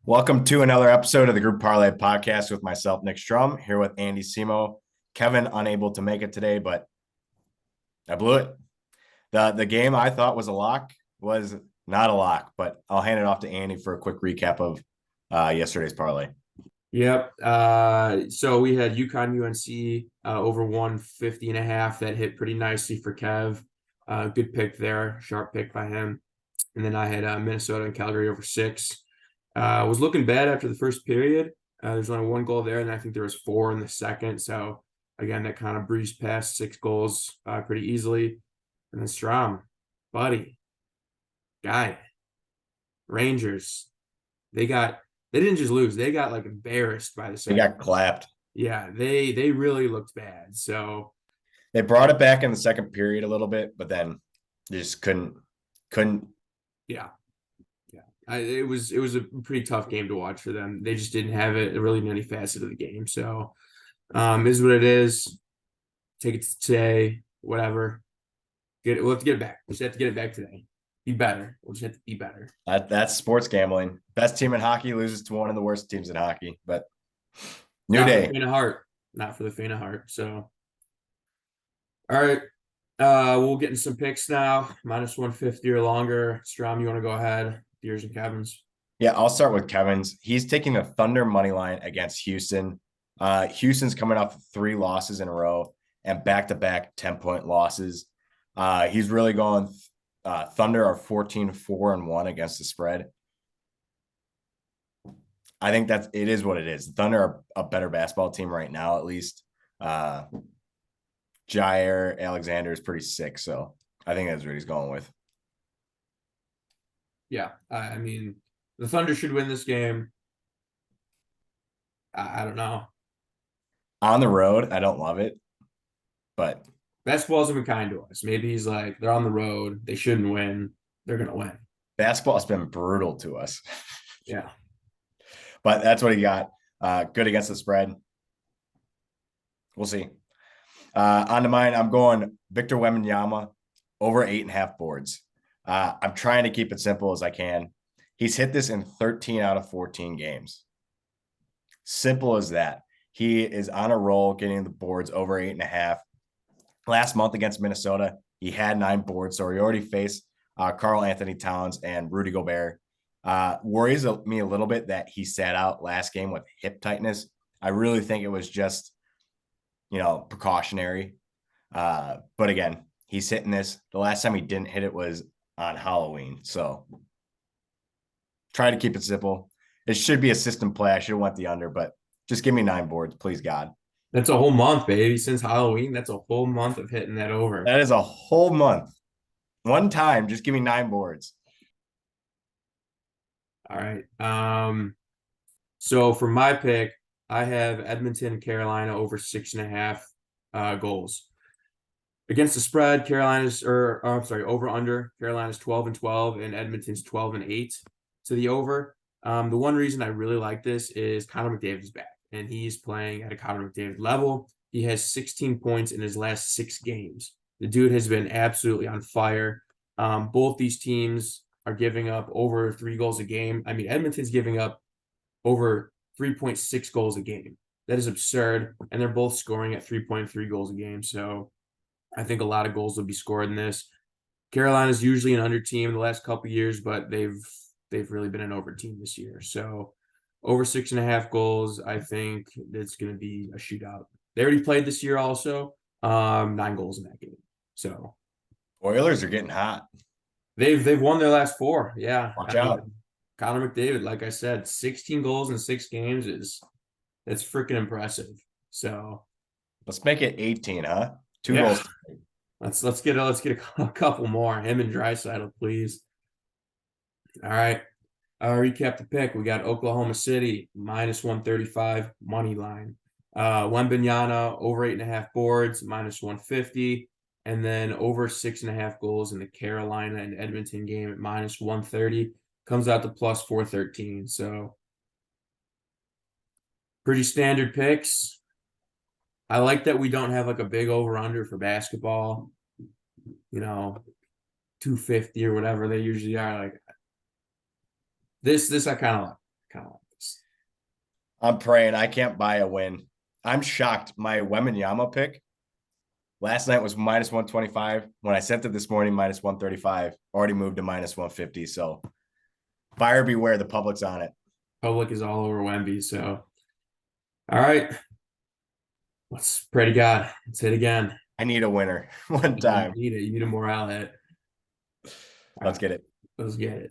Welcome to another episode of the Group Parlay podcast with myself, Nick Strum, here with Andy Simo. Kevin unable to make it today, but I blew it. The game I thought was a lock was not a lock, but I'll hand it off to Andy for a quick recap of yesterday's parlay. Yep. So we had UConn UNC over 150.5. That hit pretty nicely for Kev. Good pick there. Sharp pick by him. And then I had Minnesota and Calgary over 6. Was looking bad after the first period. There's only one goal there, and I think there was 4 in the second. So again, that kind of breezed past 6 goals pretty easily. And then Strom, buddy, guy, Rangers. They didn't just lose, they got like embarrassed by the They second. got clapped. Yeah, they really looked bad. So They brought it back in the second period a little bit, but then they just couldn't. yeah. It was a pretty tough game to watch for them. They just didn't have it really in any facet of the game. So is what it is. Take it to today, whatever. We'll have to get it back. We just have to get it back today. Be better. We'll just have to be better. That's sports gambling. Best team in hockey loses to one of the worst teams in hockey, but new Not day. for the faint of heart. Not for the faint of heart. So all right. We'll get in some picks now. Minus 150 or longer. Strom, you want to go ahead? Yours and Kevin's. Yeah, I'll start with Kevin's. He's taking the Thunder money line against Houston. Houston's coming off 3 losses in a row and back-to-back 10-point losses. He's really going Thunder are 14-4-1 against the spread. I think it is what it is. The Thunder are a better basketball team right now, at least. Jair Alexander is pretty sick, so I think that's what he's going with. Yeah, I mean, the Thunder should win this game. I don't know. On the road, I don't love it, but Basketball hasn't been kind to us. Maybe he's like, they're on the road. They shouldn't win. They're going to win. basketball has been brutal to us. Yeah. But that's what he got. Good against the spread. We'll see. On to mine, I'm going Victor Wembanyama over 8.5 boards. I'm trying to keep it simple as I can. He's hit this in 13 out of 14 games. Simple as that. He is on a roll getting the boards over 8.5. Last month against Minnesota, he had 9 boards, so he already faced Karl Anthony Towns and Rudy Gobert. Worries me a little bit that he sat out last game with hip tightness. I really think it was just, precautionary. But again, he's hitting this. The last time he didn't hit it was on Halloween. So try to keep it simple. It should be a system play. I should have went the under, but just give me 9 boards, please, God. That's a whole month, baby. Since Halloween, that's a whole month of hitting that over. That is a whole month. One time, just give me 9 boards. All right. So for my pick, I have Edmonton, Carolina over 6.5 goals. Against the spread, over under. Carolina's 12-12 and Edmonton's 12-8 to the over. The one reason I really like this is Connor McDavid is back and he's playing at a Connor McDavid level. He has 16 points in his last 6 games. The dude has been absolutely on fire. Both these teams are giving up over 3 goals a game. I mean, Edmonton's giving up over 3.6 goals a game. That is absurd. And they're both scoring at 3.3 goals a game. So I think a lot of goals will be scored in this. Carolina's usually an under team the last couple of years, but they've really been an over team this year. So over 6.5 goals, I think it's going to be a shootout. They already played this year also. 9 goals in that game. So Oilers are getting hot. They've won their last 4. Yeah. Watch out. Connor McDavid, like I said, 16 goals in 6 games that's freaking impressive. So let's make it 18, huh? 2 goals. Let's get a couple more. Him and Draisaitl, please. All right. Recap the pick. We got Oklahoma City minus 135 money line. Wembanyama over 8.5 boards minus 150, and then over 6.5 goals in the Carolina and Edmonton game at minus 130 comes out to plus 413. So pretty standard picks. I like that we don't have like a big over under for basketball. 250 or whatever they usually are. Like this I kind of like. kind of like this. I'm praying I can't buy a win. I'm shocked. My Weminyama pick last night was minus 125. When I sent it this morning, minus 135. Already moved to minus 150. So buyer beware, the public's on it. Public is all over Wemby. So, all right. Let's pray to God. Let's hit again. I need a winner one You time. need it. You need a morale hit. All Let's right, get it. let's get it.